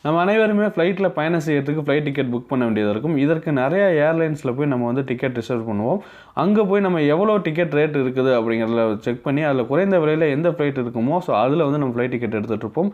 நம்ம அனைவருமே ஃப்ளைட்டில் பயணம் செய்யறதுக்கு ஃப்ளைட் டிக்கெட் புக் பண்ண வேண்டியது இருக்கும். இதற்கு நிறைய ஏர்லைன்ஸில் போய் நம்ம வந்து டிக்கெட் ரிசர்வ் பண்ணுவோம். அங்கே போய் நம்ம எவ்வளோ டிக்கெட் ரேட் இருக்குது அப்படிங்கிறத செக் பண்ணி அதில் குறைந்த விலையில் எந்த ஃப்ளைட் இருக்குமோ அதில் வந்து நம்ம ஃப்ளைட் டிக்கெட் எடுத்துகிட்டு இருப்போம்.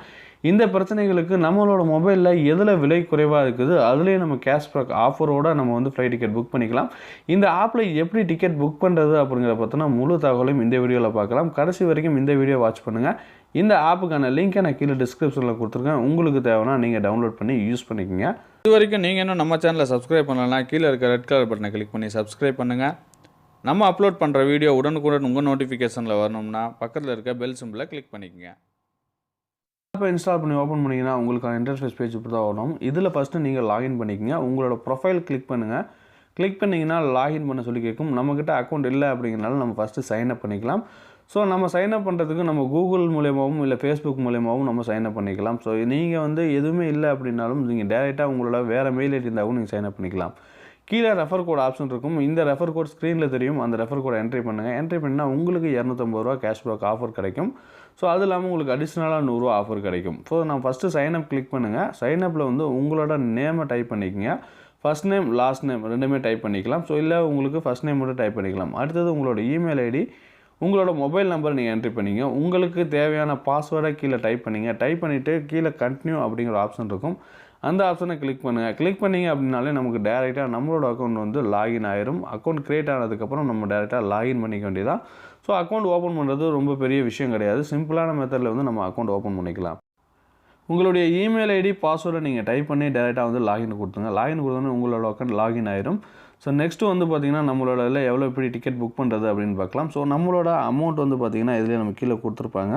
இந்த பிரச்சனைகளுக்கு நம்மளோட மொபைலில் எதில் விலை குறைவாக இருக்குது அதுலேயே நம்ம கேஷ்பேக் ஆஃபரோடு நம்ம வந்து ஃப்ளைட் டிக்கெட் புக் பண்ணிக்கலாம். இந்த ஆப்பில் எப்படி டிக்கெட் புக் பண்ணுறது அப்படிங்கிறத பற்றின முழு தகவலையும் இந்த வீடியோவில் பார்க்கலாம். கடைசி வரைக்கும் இந்த வீடியோ வாட்ச் பண்ணுங்கள். இந்த ஆப்புக்கான லிங்க்கை நான் கீழே டிஸ்கிரிப்ஷனில் கொடுத்துருக்கேன். உங்களுக்கு தேவைன்னா நீங்கள் டவுன்லோட் பண்ணி யூஸ் பண்ணிக்கோங்க. இது வரைக்கும் நீங்கள் இன்னும் நம்ம சேனலை சப்ஸ்கிரைப் பண்ணலன்னா கீழே இருக்க ரெட் கலர் பட்டனை கிளிக் பண்ணி சப்ஸ்கிரைப் பண்ணுங்கள். நம்ம அப்லோட் பண்ணுற வீடியோ உடனுக்குடன் உங்கள் நோட்டிஃபிகேஷனில் வரணும்னா பக்கத்தில் இருக்க பெல் சிம்பிளை கிளிக் பண்ணிக்கோங்க. ஆப்பை இன்ஸ்டால் பண்ணி ஓப்பன் பண்ணிங்கன்னா உங்களுக்கான இன்டர்ஃபேஸ் பேஜ் இப்படி தான் வரும். இதில் ஃபஸ்ட்டு நீங்கள் லாகின் பண்ணிக்கோங்க. உங்களோட ப்ரொஃபைல் கிளிக் பண்ணுங்கள். கிளிக் பண்ணிங்கன்னா லாகின் பண்ண சொல்லி கேட்கும். நம்மக்கிட்ட அக்கௌண்ட் இல்லை அப்படிங்கிறனால நம்ம ஃபஸ்ட்டு சைன்அப் பண்ணிக்கலாம். ஸோ நம்ம சைன்அப் பண்ணுறதுக்கு நம்ம கூகுள் மூலியமாகவும் இல்லை ஃபேஸ்புக் மூலியமாகவும் நம்ம சைன்அப் பண்ணிக்கலாம். ஸோ நீங்கள் வந்து எதுவுமே இல்லை அப்படின்னாலும் நீங்கள் டேரெக்டாக உங்களோட வேறு மெயில் ஐடி இருந்தாலும் நீங்கள் சைன்அப் பண்ணிக்கலாம். கீழே ரெஃபர் கோட் ஆப்ஷன் இருக்கும். இந்த ரெஃபர் கோட் ஸ்க்ரீனில் தெரியும். அந்த ரெஃபர் கோடை என்ட்ரி பண்ணுங்கள். என்ட்ரி பண்ணால் உங்களுக்கு ₹250 கேஷ்பேக் ஆஃபர் கிடைக்கும். ஸோ அது இல்லாமல் உங்களுக்கு அடிஷ்னலாக ₹100 ஆஃபர் கிடைக்கும். ஸோ நான் ஃபஸ்ட்டு சைன்அப் கிளிக் பண்ணுங்கள். சைன்அப்பில் வந்து உங்களோட நேமை டைப் பண்ணிக்கோங்க. ஃபஸ்ட் நேம் லாஸ்ட் நேம் ரெண்டுமே டைப் பண்ணிக்கலாம். ஸோ இல்லை உங்களுக்கு ஃபஸ்ட் நேம் மட்டும் டைப் பண்ணிக்கலாம். அடுத்தது உங்களோட இமெயில் ஐடி, உங்களோட மொபைல் நம்பர் நீங்கள் என்ட்ரி பண்ணிங்க. உங்களுக்கு தேவையான பாஸ்வேர்டை கீழே டைப் பண்ணிங்க. டைப் பண்ணிவிட்டு கீழே கண்டினியூ அப்படிங்கிற ஆப்ஷன் இருக்கும். அந்த ஆப்ஷனை கிளிக் பண்ணுங்கள். கிளிக் பண்ணிங்க அப்படின்னாலே நமக்கு டேரெக்டாக நம்மளோட அக்கௌண்ட் வந்து லாகின் ஆயிரும். அக்கௌண்ட் க்ரியேட் ஆனதுக்கப்புறம் நம்ம டேரெக்டாக லாகின் பண்ணிக்க வேண்டியதான். ஸோ அக்கௌண்ட் ஓப்பன் பண்ணுறது ரொம்ப பெரிய விஷயம் கிடையாது. சிம்பிளான மெத்தடில் வந்து நம்ம அக்கௌண்ட் ஓப்பன் பண்ணிக்கலாம். உங்களுடைய இமெயில் ஐடி பாஸ்வேர்டை நீங்கள் டைப் பண்ணி டேரெக்டாக வந்து லாகின் கொடுத்துங்க. லாகின் கொடுத்தோன்னே உங்களோட அக்கௌண்ட் லாகின் ஆயிரும். ஸோ நெக்ஸ்ட்டு வந்து பார்த்திங்கன்னா நம்மளோட இதில் எவ்வளோ எப்படி டிக்கெட் புக் பண்ணுறது அப்படின்னு பார்க்கலாம். ஸோ நம்மளோட அமௌண்ட் வந்து பார்த்திங்கன்னா இதிலே நம்ம கீழே கொடுத்துருப்பாங்க.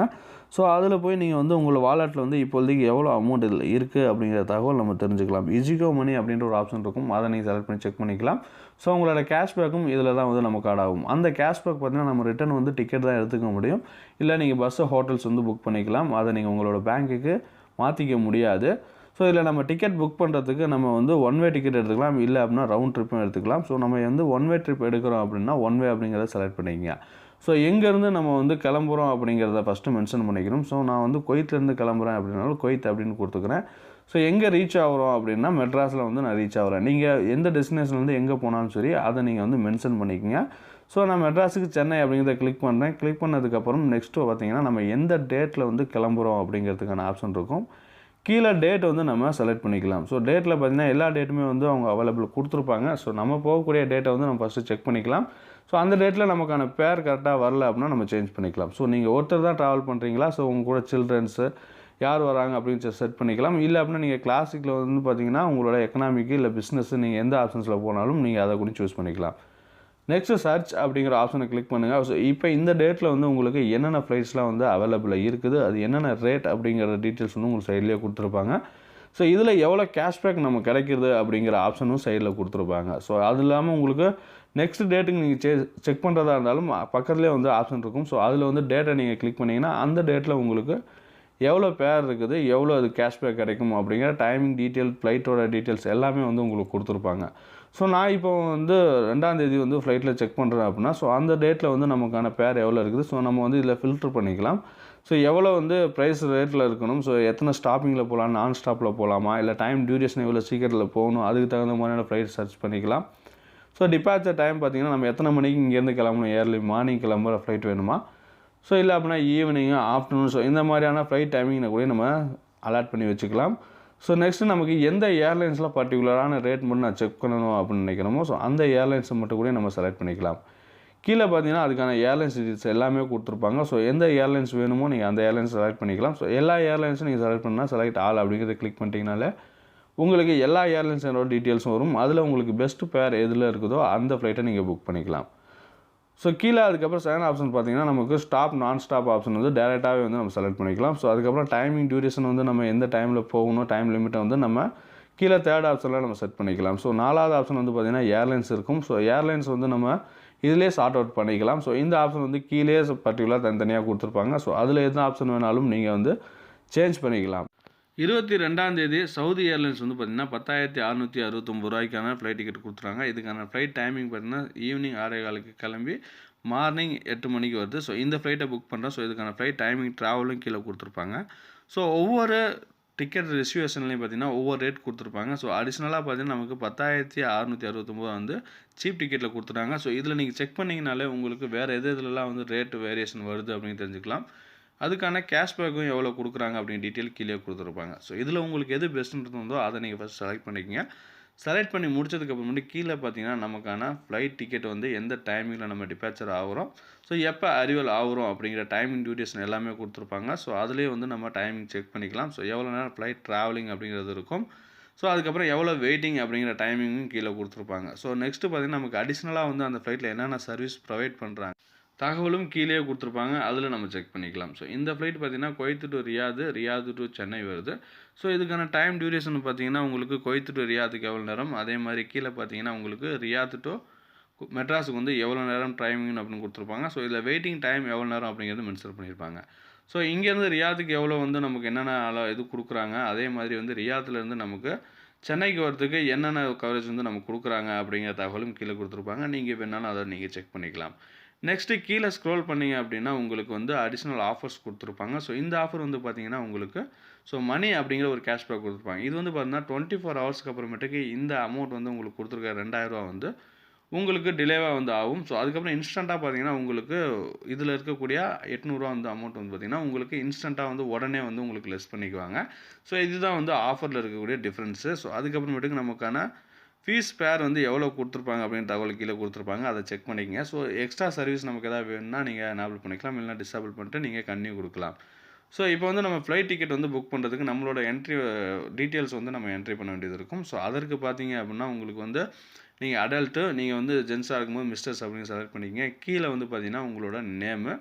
ஸோ அதில் போய் நீங்கள் வந்து உங்களோட வாலெட்டில் வந்து இப்போதைக்கு எவ்வளோ அமௌண்ட் இதில் இருக்குது அப்படிங்கிற தகவல் நம்ம தெரிஞ்சுக்கலாம். இஜிகோ மணி அப்படின்ற ஒரு ஆப்ஷன் இருக்கும். அதை நீங்கள் செலக்ட் பண்ணி செக் பண்ணிக்கலாம். ஸோ உங்களோட கேஷ்பேக்கும் இதில் தான் வந்து நமக்கு ஆட் ஆகும். அந்த கேஷ்பேக் பார்த்திங்கன்னா நம்ம ரிட்டன் வந்து டிக்கெட் தான் எடுத்துக்க முடியும். இல்லை நீங்கள் பஸ்ஸு ஹோட்டல்ஸ் வந்து புக் பண்ணிக்கலாம். அதை நீங்கள் உங்களோட பேங்க்குக்கு மாற்றிக்க முடியாது. ஸோ இதில் நம்ம டிக்கெட் புக் பண்ணுறதுக்கு நம்ம வந்து ஒன் வே டிக்கெட் எடுத்துக்கலாம். இல்லை அப்படின்னா ரவுண்ட் ட்ரிப்பும் எடுத்துக்கலாம். ஸோ நம்ம வந்து ஒன் வே ட்ரிப் எடுக்கிறோம் அப்படின்னா ஒன் வே அப்படிங்கிறத செலக்ட் பண்ணிக்கங்க. ஸோ எங்கேருந்து நம்ம வந்து கிளம்புறோம் அப்படிங்கிறத ஃபஸ்ட்டு மென்ஷன் பண்ணிக்கணும். ஸோ நான் வந்து குவைத்லேருந்து கிளம்புறேன் அப்படின்னாலும் குவைத் அப்படின்னு கொடுத்துக்கிறேன். ஸோ எங்கே ரீச் ஆகிறோம் அப்படின்னா மெட்ராஸில் வந்து நான் ரீச் ஆகிறேன். நீங்கள் எந்த டெஸ்டினேஷன்லேருந்து எங்கே போனாலும் சரி அதை நீங்கள் வந்து மென்ஷன் பண்ணிக்கோங்க. ஸோ நான் மெட்ராஸுக்கு சென்னை அப்படிங்கிறத கிளிக் பண்ணுறேன். கிளிக் பண்ணதுக்கப்புறம் நெக்ஸ்ட்டு பார்த்திங்கன்னா நம்ம எந்த டேட்டில் வந்து கிளம்புறோம் அப்படிங்கிறதுக்கான ஆப்ஷன் இருக்கும். கீழே டேட் வந்து நம்ம செலக்ட் பண்ணிக்கலாம். ஸோ டேட்டில் பார்த்திங்கன்னா எல்லா டேட்டுமே வந்து அவங்க அவைலபிள் கொடுத்துருப்பாங்க. ஸோ நம்ம போகக்கூடிய டேட்டை வந்து நம்ம ஃபஸ்ட்டு செக் பண்ணிக்கலாம். ஸோ அந்த டேட்டில் நமக்கான பேர் கரெக்டாக வரல அப்படின்னா நம்ம சேஞ்ச் பண்ணிக்கலாம். ஸோ நீங்கள் ஒருத்தர் தான் ட்ராவல் பண்ணுறீங்களா, ஸோ உங்கள் கூட சில்ட்ரன்ஸு யார் வராங்க அப்படின்னு செட் பண்ணிக்கலாம். இல்லை அப்படின்னா நீங்கள் கிளாசிக்கில் வந்து பார்த்திங்கன்னா உங்களோட எக்கனாமிக்கு இல்லை பிஸ்னஸ்ஸு நீங்கள் எந்த ஆப்ஷன்ஸில் போனாலும் நீங்கள் அதை கூட சூஸ் பண்ணிக்கலாம். நெக்ஸ்ட்டு சர்ச் அப்படிங்கிற ஆப்ஷனை கிளிக் பண்ணுங்கள். ஸோ இப்போ இந்த டேட்டில் வந்து உங்களுக்கு என்னென்ன ஃப்ளைட்ஸ்லாம் வந்து அவைலபிளாக இருக்குது, அது என்னென்ன ரேட் அப்படிங்கிற டீட்டெயில்ஸ் வந்து உங்களுக்கு சைட்லேயே கொடுத்துருப்பாங்க. ஸோ இதில் எவ்வளோ கேஷ்பேக் நம்ம கிடைக்கிது அப்படிங்கிற ஆப்ஷனும் சைடில் கொடுத்துருப்பாங்க. ஸோ அது இல்லாமல் உங்களுக்கு நெக்ஸ்ட் டேட்டுக்கு நீங்கள் செக் பண்ணுறதா இருந்தாலும் பக்கத்துலேயே வந்து ஆப்ஷன் இருக்கும். ஸோ அதில் வந்து டேட்டை நீங்கள் கிளிக் பண்ணிங்கன்னா அந்த டேட்டில் உங்களுக்கு எவ்வளோ பேர் இருக்குது, எவ்வளோ அது கேஷ்பேக் கிடைக்கும் அப்படிங்கிற டைமிங் டீட்டெயில், ஃப்ளைட்டோட டீட்டெயில்ஸ் எல்லாமே வந்து உங்களுக்கு கொடுத்துருப்பாங்க. ஸோ நான் இப்போ வந்து 2ஆம் தேதி வந்து ஃப்ளைட்டில் செக் பண்ணுறேன் அப்படின்னா ஸோ அந்த டேட்டில் வந்து நமக்கான பேர் எவ்வளோ இருக்குது. ஸோ நம்ம வந்து இதில் ஃபில்ட்ரு பண்ணிக்கலாம். ஸோ எவ்வளோ வந்து ப்ரைஸ் ரேட்டில் இருக்கணும், ஸோ எத்தனை ஸ்டாப்பிங்கில் போகலாம், நான் ஸ்டாப்பில் போகலாமா, இல்லை டைம் டியூரேஷன் எவ்வளோ சீக்கிரத்தில் போகணும், அதுக்கு தகுந்த மாதிரியான ஃப்ளைட் சர்ச் பண்ணிக்கலாம். ஸோ டிபார்ச்சர் டைம் பார்த்திங்கன்னா நம்ம எத்தனை மணிக்கு இங்கேருந்து கிளம்பணும், ஏர்லி மார்னிங் கிளம்புற ஃப்ளைட் வேணுமா, ஸோ இல்லை அப்படின்னா ஈவினிங்கு ஆஃப்டர்நூன், ஸோ இந்த மாதிரியான ஃப்ளைட் டைமிங்கை கூட நம்ம அலாட் பண்ணி வச்சுக்கலாம். ஸோ நெக்ஸ்ட்டு நமக்கு எந்த ஏர்லைன்ஸில் பர்டிகுலரான ரேட் மட்டும் நான் செக் பண்ணணும் அப்படின்னு நினைக்கிறோமோ ஸோ அந்த ஏர்லைன்ஸை மட்டும் கூட நம்ம செலக்ட் பண்ணிக்கலாம். கீழே பார்த்தீங்கன்னா அதுக்கான ஏர்லைன்ஸ் டீட்டெயில்ஸ் எல்லாமே கொடுத்துருப்பாங்க. ஸோ எந்த ஏர்லைன்ஸ் வேணுமோ நீங்கள் அந்த ஏர்லைன்ஸ் செலக்ட் பண்ணிக்கலாம். ஸோ எல்லா ஏர்லைன்ஸும் நீங்கள் செலக்ட் பண்ணால் செலக்ட் ஆல் அப்படிங்கிறத கிளிக் பண்ணிட்டீங்கனாலே உங்களுக்கு எல்லா ஏர்லைன்ஸோட டீட்டெயில்ஸும் வரும். அதில் உங்களுக்கு பெஸ்ட்டு பேர் எதில் இருக்குதோ அந்த ஃப்ளைட்டை நீங்கள் புக் பண்ணிக்கலாம். ஸோ கீழே அதுக்கப்புறம் செகண்ட் ஆப்ஷன் பார்த்திங்கன்னா நமக்கு ஸ்டாப் நான் ஸ்டாப் ஆப்ஷன் வந்து டேரெக்டாகவே வந்து நம்ம செலக்ட் பண்ணிக்கலாம். ஸோ அதுக்கப்புறம் டைமிங் டியூரேஷன் வந்து நம்ம எந்த டைமில் போகணும், டைம் லிமிட்டை வந்து நம்ம கீழே தேர்ட் ஆப்ஷனில் நம்ம செட் பண்ணிக்கலாம். ஸோ 4வது ஆப்ஷன் வந்து பார்த்திங்கன்னா ஏர்லைன்ஸ் இருக்கும். ஸோ ஏர்லைன்ஸ் வந்து நம்ம இதிலே சார்ட் அவுட் பண்ணிக்கலாம். ஸோ இந்த ஆப்ஷன் வந்து கீழே பர்டிகுலர் தனித்தனியாக கொடுத்துருப்பாங்க. ஸோ அதில் எந்த ஆப்ஷன் வேணாலும் நீங்கள் வந்து சேஞ்ச் பண்ணிக்கலாம். 22ஆம் தேதி சவுதி ஏர்லைன்ஸ் வந்து பார்த்திங்கன்னா ₹10,669 ஃப்ளைட் டிக்கெட் கொடுத்துறாங்க. இதுக்கான ஃப்ளைட் டைமிங் பார்த்திங்கன்னா ஈவினிங் 6:15 கிளம்பி மார்னிங் 8 மணிக்கு வருது. ஸோ இந்த ஃப்ளைட்டை புக் பண்ணுறேன். ஸோ இதுக்கான ஃப்ளைட் டைமிங் ட்ராவலும் கீழே கொடுத்துருப்பாங்க. ஸோ ஒவ்வொரு டிக்கெட் ரிசர்வேஷன்லேயும் பார்த்தீங்கன்னா ஒவ்வொரு ரேட் கொடுத்துருப்பாங்க. ஸோ அடிஷ்னலாக பார்த்தீங்கன்னா நமக்கு 10,669 வந்து சீப் டிக்கெட்டில் கொடுத்துட்டாங்க. ஸோ இதில் நீங்கள் செக் பண்ணிங்கனாலே உங்களுக்கு வேறு எதுலலாம் வந்து ரேட்டு வேரியேஷன் வருது அப்படின்னு தெரிஞ்சுக்கலாம். அதுக்கான கேஷ்பேக்கும் எவ்வளோ கொடுக்குறாங்க அப்படின்னு டீட்டெயில் கீழே கொடுத்துருப்பாங்க. ஸோ இதில் உங்களுக்கு எது பெஸ்ட்டுன்னு தோணுதோ அதை நீங்கள் ஃபஸ்ட் செலக்ட் பண்ணிக்கங்க. செலக்ட் பண்ணி முடிச்சதுக்கப்புறமேட்டு கீழே பார்த்தீங்கன்னா நமக்கான ஃப்ளைட் டிக்கெட் வந்து எந்த டைமிங்கில் நம்ம டிபார்ச்சர் ஆகிறோம், ஸோ எப்போ அரைவல் ஆகிறோம் அப்படிங்கிற டைமிங் டியூரேஷன் எல்லாமே கொடுத்துருப்பாங்க. ஸோ அதிலே வந்து நம்ம டைமிங் செக் பண்ணிக்கலாம். ஸோ எவ்வளோ நேரம் ஃப்ளைட் ட்ராவலிங் அப்படிங்கிறது இருக்கும். ஸோ அதுக்கப்புறம் எவ்வளோ வெயிட்டிங் அப்படிங்கிற டைமிங்கும் கீழே கொடுத்துருப்பாங்க. ஸோ நெக்ஸ்ட்டு பார்த்தீங்கன்னா நமக்கு அடிஷ்னலாக வந்து அந்த ஃப்ளைட்டில் என்னென்ன சர்வீஸ் ப்ரொவைட் பண்ணுறாங்க தகவலும் கீழே கொடுத்துருப்பாங்க. அதில் நம்ம செக் பண்ணிக்கலாம். ஸோ இந்த ஃப்ளைட் பார்த்தீங்கன்னா குவைத் டு ரியாது, ரியாது டு சென்னை வருது. ஸோ இதுக்கான டைம் டியூரேஷன் பார்த்தீங்கன்னா உங்களுக்கு குவைத் டு ரியாதுக்கு எவ்வளோ நேரம், அதே மாதிரி கீழே பார்த்தீங்கன்னா உங்களுக்கு ரியாது டு மெட்ராஸுக்கு வந்து எவ்வளோ நேரம் டைமிங் அப்படின்னு கொடுத்துருப்பாங்க. ஸோ இதில் வெயிட்டிங் டைம் எவ்வளோ நேரம் அப்படிங்கிறது மென்ஷன் பண்ணியிருப்பாங்க. ஸோ இங்கேருந்து ரியாதுக்கு எவ்வளோ வந்து நமக்கு என்னென்ன இது கொடுக்குறாங்க, அதே மாதிரி வந்து ரியாத்துலேருந்து நமக்கு சென்னைக்கு வரதுக்கு என்னென்ன கவரேஜ் வந்து நமக்கு கொடுக்குறாங்க அப்படிங்கிற தகவலும் கீழே கொடுத்துருப்பாங்க. நீங்கள் வேணாலும் அதை நீங்கள் செக் பண்ணிக்கலாம். நெக்ஸ்ட்டு கீழே ஸ்க்ரோல் பண்ணிங்க அப்படின்னா உங்களுக்கு வந்து அடிஷ்னல் ஆஃபர்ஸ் கொடுத்துருப்பாங்க. ஸோ இந்த ஆஃபர் வந்து பார்த்தீங்கன்னா உங்களுக்கு மணி அப்படிங்கிற ஒரு கேஷ்பேக் கொடுத்துருப்பாங்க. இது வந்து பார்த்தீங்கன்னா 24 ஹவர்ஸ்க்கு அப்புறமேட்டுக்கு இந்த அமௌண்ட் வந்து உங்களுக்கு கொடுத்துருக்க ரூ. 2000 வந்து உங்களுக்கு டிலேவாக வந்து ஆகும். ஸோ அதுக்கப்புறம் இன்ஸ்டண்ட்டாக பார்த்தீங்கன்னா உங்களுக்கு இதில் இருக்கக்கூடிய ரூ. 800 வந்து அமௌண்ட் வந்து பார்த்தீங்கன்னா உங்களுக்கு இன்ஸ்டண்ட்டாக வந்து உடனே வந்து உங்களுக்கு லெஸ் பண்ணிக்குவாங்க. ஸோ இதுதான் வந்து ஆஃபரில் இருக்கக்கூடிய டிஃப்ரென்ஸு. ஸோ அதுக்கப்புறமேட்டுக்கு நமக்கான ஃபீஸ் பேர் வந்து எவ்வளோ கொடுத்துருப்பாங்க அப்படின்னு தகவல் கீழே கொடுத்துருப்பாங்க. அதை செக் பண்ணிக்கங்க. ஸோ எக்ஸ்ட்ரா சர்வீஸ் நமக்கு எதாவது வேணும்னா நீங்கள் எனேபிள் பண்ணிக்கலாம், இல்லைனா டிசேபிள் பண்ணிட்டு நீங்கள் கன்டினியூ கொடுக்கலாம். ஸோ இப்போ வந்து நம்ம ஃப்ளைட் டிக்கெட் வந்து புக் பண்ணுறதுக்கு நம்மளோட டீட்டெயில்ஸ் வந்து நம்ம என்ட்ரி பண்ண வேண்டியது இருக்கும். ஸோ அதற்கு பார்த்தீங்க அப்படின்னா உங்களுக்கு வந்து நீங்கள் அடல்ட்டு, நீங்கள் வந்து ஜென்ஸாக இருக்கும்போது மிஸ்டர்ஸ் அப்படின்னு செலக்ட் பண்ணிக்கங்க. கீழே வந்து பார்த்தீங்கன்னா உங்களோட நேமு,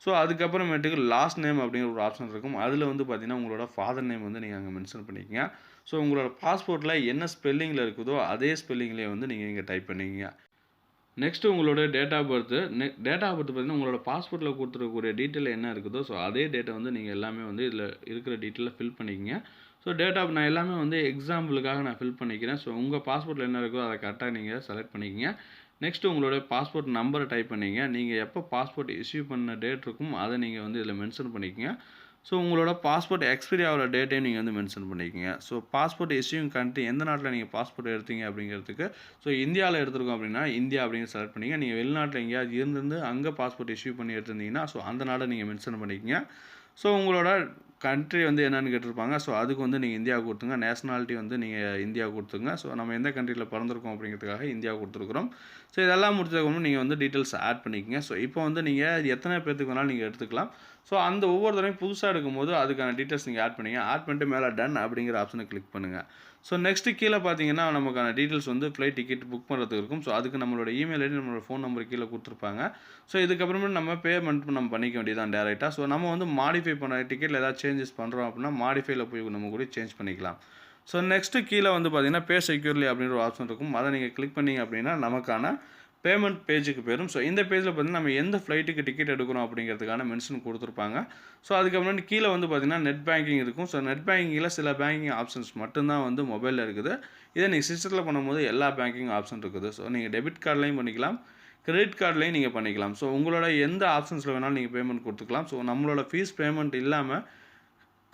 ஸோ அதுக்கப்புறமேட்டுக்கு லாஸ்ட் நேம் அப்படிங்கிற ஒரு ஆப்ஷன் இருக்கும். அதில் வந்து பார்த்தீங்கன்னா உங்களோட ஃபாதர் நேம் வந்து நீங்கள் அங்கே மென்ஷன் பண்ணிக்கங்க. ஸோ உங்களோட பாஸ்போர்ட்டில் என்ன ஸ்பெல்லிங்கில் இருக்குதோ அதே ஸ்பெல்லிங்லேயே வந்து நீங்கள் இங்கே டைப் பண்ணிக்கங்க. நெக்ஸ்ட்டு உங்களோட date of birth. Date of birth பார்த்தீங்கன்னா உங்களோட பாஸ்போர்ட்டில் கொடுத்துருக்கக்கூடிய டீட்டெயில் என்ன இருக்குதோ ஸோ அதே டேட்டை வந்து நீங்கள் எல்லாமே வந்து இதில் இருக்கிற டீட்டெயிலை ஃபில் பண்ணிக்கங்க. ஸோ டேட் ஆஃப் நான் எல்லாமே வந்து எக்ஸாம்பிளுக்காக நான் ஃபில் பண்ணிக்கிறேன். ஸோ உங்கள் பாஸ்போர்ட்டில் என்ன இருக்கோ அதை கரெக்டாக நீங்கள் செலக்ட் பண்ணிக்கங்க. நெக்ஸ்ட்டு உங்களோட பாஸ்போர்ட் நம்பரை டைப் பண்ணிங்க. நீங்கள் எப்போ பாஸ்போர்ட் இஷ்யூ பண்ண டேட் இருக்கும் அதை நீங்கள் வந்து இதில் மென்ஷன் பண்ணிக்கங்க. ஸோ உங்களோட பாஸ்போர்ட் எக்ஸ்பைரி ஆகிற டேட்டையும் நீங்கள் வந்து மென்ஷன் பண்ணிக்கங்க. ஸோ பாஸ்போர்ட் இஷ்யூங் கண்ட்ரி எந்த நாட்டில் நீங்கள் பாஸ்போர்ட் எடுத்தீங்க அப்படிங்கிறதுக்கு ஸோ இந்தியாவில் எடுத்துருக்கோம் அப்படின்னா இந்தியா அப்படிங்கிற செலக்ட் பண்ணிங்க. நீங்கள் வெளிநாட்டில் எங்கேயாவது இருந்து அங்கே பாஸ்போர்ட் இஷ்யூ பண்ணி எடுத்திருந்தீங்கன்னா ஸோ அந்த நாடை நீங்கள் மென்ஷன் பண்ணிக்கங்க. ஸோ உங்களோட கண்ட்ரி வந்து என்னென்னு கேட்டிருப்பாங்க. ஸோ அதுக்கு வந்து நீங்கள் இந்தியா கொடுத்துங்க. நேஷ்னாலிட்டி வந்து நீங்கள் இந்தியா கொடுத்துங்க. ஸோ நம்ம எந்த கண்ட்ரியில் பிறந்திருக்கோம் அப்படிங்கிறதுக்காக இந்தியா கொடுத்துருக்குறோம். ஸோ இதெல்லாம் முடிச்சதுக்கப்புறம் நீங்கள் வந்து டீட்டெயில்ஸ் ஆட் பண்ணிக்கங்க. ஸோ இப்போ வந்து நீங்கள் எத்தனை பேர்த்துக்கு வேணாலும் நீங்கள் எடுத்துக்கலாம். ஸோ அந்த ஒவ்வொரு தடவையும் புதுசாக எடுக்கும்போது அதுக்கான டீட்டெயில்ஸ் நீங்கள் ஆட் பண்ணிங்க. ஆட் பண்ணிட்டு மேலே டன் அப்படிங்கிற ஆப்ஷனை கிளிக் பண்ணுங்கள். ஸோ நெக்ஸ்ட்டு கீழே பார்த்தீங்கன்னா நமக்கான டீட்டெயில்ஸ் வந்து ஃப்ளைட் டிக்கெட் புக் பண்ணுறதுக்கு இருக்கும். ஸோ அதுக்கு நம்மளோட இமெயில் ஐடி, நம்மளோட ஃபோன் நம்பர் கீழே கொடுத்துருப்பாங்க. ஸோ இதுக்கப்புறமே நம்ம பேமெண்ட் நம்ம பண்ணிக்க வேண்டியதான் டேரெக்டாக. ஸோ நம்ம வந்து மாடிஃபை பண்ண டிக்கெட்டில் ஏதாவது சேஞ்சஸ் பண்ணுறோம் அப்படின்னா மாடிஃபைல போய் நம்ம கூட சேஞ்ச் பண்ணிக்கலாம். ஸோ நெக்ஸ்ட்டு கீழே வந்து பார்த்தீங்கன்னா பே செக்யூர்லி அப்படின்ற ஒரு ஆப்ஷன் இருக்கும். அதை நீங்கள் கிளிக் பண்ணிங்க அப்படின்னா நமக்கான பேமெண்ட் பேஜுக்கு போயிடும். ஸோ இந்த பேஜில் பார்த்தீங்கன்னா நம்ம எந்த ஃப்ளைட்டுக்கு டிக்கெட் எடுக்கிறோம் அப்படிங்கிறதுக்கான மென்ஷன் கொடுத்துருப்பாங்க. ஸோ அதுக்கப்புறம் கீழே வந்து பார்த்தீங்கன்னா நெட் பேங்கிங் இருக்கும். ஸோ நெட் பேங்கிங்கில் சில பேங்கிங் ஆப்ஷன்ஸ் மட்டும்தான் வந்து மொபைலில் இருக்குது. இதே நீங்கள் சிஸ்டத்தில் பண்ணும்போது எல்லா பேங்கிங் ஆப்ஷன் இருக்குது. ஸோ நீங்கள் டெபிட் கார்ட்லையும் பண்ணிக்கலாம், கிரெடிட் கார்ட்லையும் நீங்கள் பண்ணிக்கலாம். ஸோ உங்களோட எந்த ஆப்ஷன்ஸில் வேணாலும் நீங்கள் பேமெண்ட் கொடுத்துக்கலாம். ஸோ நம்மளோட ஃபீஸ் பேமெண்ட் இல்லாமல்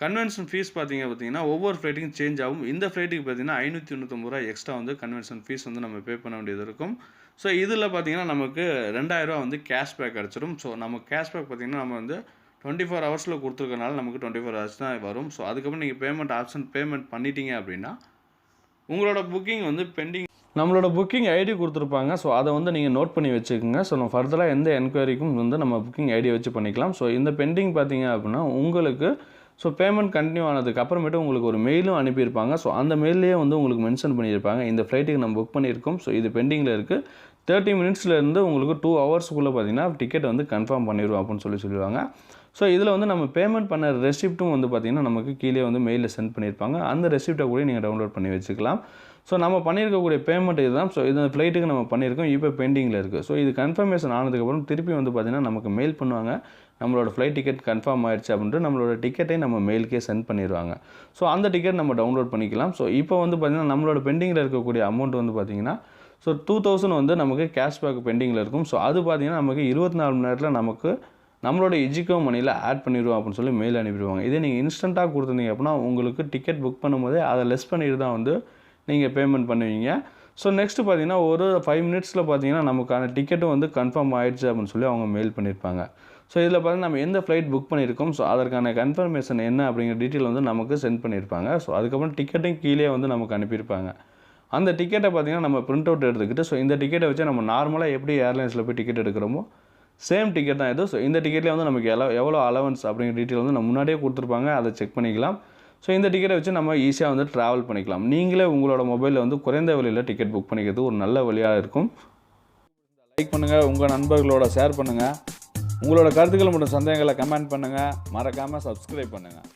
கன்வென்ஷன் ஃபீஸ் பார்த்தீங்கன்னா ஒவ்வொரு ஃப்ளைட்டுக்கும் சேஞ்ச் ஆகும். இந்த ஃப்ளைட்டுக்கு பார்த்தீங்கன்னா ரூ. 599 எக்ஸ்ட்ரா வந்து கன்வென்ஷன் ஃபீஸ் வந்து நம்ம பே பண்ண வேண்டியது இருக்கும். ஸோ இதில் பார்த்தீங்கன்னா நமக்கு ரூ. 2000 வந்து கேஷ்பேக் கிடச்சிடும். ஸோ நமக்கு கேஷ்பேக் பார்த்தீங்கன்னா நம்ம வந்து 24 ஹவர்ஸில் கொடுத்துருக்கனால நமக்கு 24 ஹவர்ஸ் தான் வரும். ஸோ அதுக்கப்புறம் நீங்கள் பேமெண்ட் பண்ணிட்டீங்க அப்படின்னா உங்களோட புக்கிங் வந்து பெண்டிங், நம்மளோட புக்கிங் ஐடி கொடுத்துருப்பாங்க. ஸோ அதை வந்து நீங்கள் நோட் பண்ணி வச்சுக்கோங்க. ஸோ நம்ம ஃபர்தராக எந்த என்கொயரிக்கும் வந்து நம்ம புக்கிங் ஐடியை வச்சு பண்ணிக்கலாம். ஸோ இந்த பெண்டிங் பார்த்தீங்க அப்படின்னா உங்களுக்கு ஸோ பேமெண்ட் கண்டினியூ ஆனதுக்கு அப்புறமேட்டு உங்களுக்கு ஒரு மெயிலும் அனுப்பியிருப்பாங்க. ஸோ அந்த மெயிலே வந்து உங்களுக்கு மென்ஷன் பண்ணியிருப்பாங்க, இந்த ஃப்ளைட்டுக்கு நம்ம புக் பண்ணியிருக்கோம், ஸோ இது பெண்டிங்கில் இருக்குது, 30 மினிட்ஸ்லேருந்து உங்களுக்கு 2 ஹவர்ஸ்க்குள்ளே பார்த்தீங்கன்னா டிக்கெட் வந்து கன்ஃபார்ம் பண்ணிடுவோம் அப்படின்னு சொல்லுவாங்க. ஸோ இதில் வந்து நம்ம பேமெண்ட் பண்ண ரெசிப்ட்டும் வந்து பார்த்திங்கன்னா நமக்கு கீழே வந்து மெயிலில் சென்ட் பண்ணியிருப்பாங்க. அந்த ரெசிப்டை கூட நீங்கள் டவுன்லோட் பண்ணி வச்சுக்கலாம். ஸோ நம்ம பண்ணியிருக்கக்கூடிய பேமெண்ட் இதுதான். ஸோ இந்த ஃப்ளைட்டுக்கு நம்ம பண்ணியிருக்கோம், இப்போ பெண்டிங்கில் இருக்குது. ஸோ இது கன்ஃபர்மேஷன் ஆனதுக்கப்புறம் திருப்பி வந்து பார்த்திங்கன்னா நமக்கு மெயில் பண்ணுவாங்க, நம்மளோட ஃப்ளைட் டிக்கெட் கன்ஃபார்ம் ஆயிடுச்சு அப்படின்ட்டு நம்மளோட டிக்கெட்டை நம்ம மெயிலுக்கே சென்ட் பண்ணிடுவாங்க. ஸோ அந்த டிக்கெட் நம்ம டவுன்லோட் பண்ணிக்கலாம். ஸோ இப்போ வந்து பார்த்திங்கன்னா நம்மளோட பெண்டிங்கில் இருக்கக்கூடிய அமௌண்ட் வந்து பார்த்திங்கன்னா ஸோ 2000 வந்து நமக்கு கேஷ்பேக் பெண்டிங்கில் இருக்கும். ஸோ அது பார்த்திங்கன்னா நமக்கு 24 மணி நேரத்தில் நமக்கு நம்மளோட இஜிகோ மணியில் ஆட் பண்ணிடுவோம் அப்படின்னு சொல்லி மெயில் அனுப்பிடுவாங்க. இதே நீங்கள் இன்ஸ்டண்ட்டாக கொடுத்துருந்தீங்க அப்படின்னா உங்களுக்கு டிக்கெட் புக் பண்ணும்போதே அதை லெஸ் பண்ணிட்டு தான் வந்து நீங்கள் பேமெண்ட் பண்ணுவீங்க. ஸோ நெக்ஸ்ட்டு பார்த்தீங்கன்னா ஒரு 5 மினிட்ஸில் பார்த்தீங்கன்னா நமக்கான டிக்கெட்டும் வந்து கன்ஃபார்ம் ஆகிடுச்சு அப்படின்னு சொல்லி அவங்க மெயில் பண்ணியிருப்பாங்க. ஸோ இதில் பார்த்தீங்கன்னா நம்ம எந்த ஃப்ளைட் புக் பண்ணியிருக்கோம், ஸோ அதற்கான கன்ஃபர்மேஷன் என்ன அப்படிங்கிற டீட்டெயில் வந்து நமக்கு சென்ட் பண்ணியிருப்பாங்க. ஸோ அதுக்கப்புறம் டிக்கெட்டும் கீழே வந்து நமக்கு அனுப்பியிருப்பாங்க. அந்த டிக்கெட்டை பார்த்தீங்கன்னா நம்ம பிரிண்ட் அவுட் எடுத்துக்கிட்டு ஸோ இந்த டிக்கெட்டை வச்சு நம்ம நார்மலாக எப்படி ஏர்லைன்ஸில் போய் டிக்கெட் எடுக்கிறோமோ சேம் டிக்கெட் தான் இது. ஸோ இந்த டிக்கெட்லேயே வந்து நமக்கு எவ்வளோ அலவன்ஸ் அப்படிங்கிற டீட்டெயில் வந்து நம்ம முன்னாடியே கொடுத்துருப்பாங்க, அதை செக் பண்ணிக்கலாம். ஸோ இந்த டிக்கெட்டை வச்சு நம்ம ஈஸியாக வந்து ட்ராவல் பண்ணிக்கலாம். நீங்களே உங்களோட மொபைலில் வந்து குறைந்த விலையில் டிக்கெட் புக் பண்ணிக்கிறது ஒரு நல்ல வழியாக இருக்கும். லைக் பண்ணுங்கள், உங்கள் நண்பர்களோட ஷேர் பண்ணுங்கள், உங்களோட கருத்துக்கள் மற்றும் சந்தேகங்களை கமெண்ட் பண்ணுங்கள், மறக்காமல் சப்ஸ்கிரைப் பண்ணுங்கள்.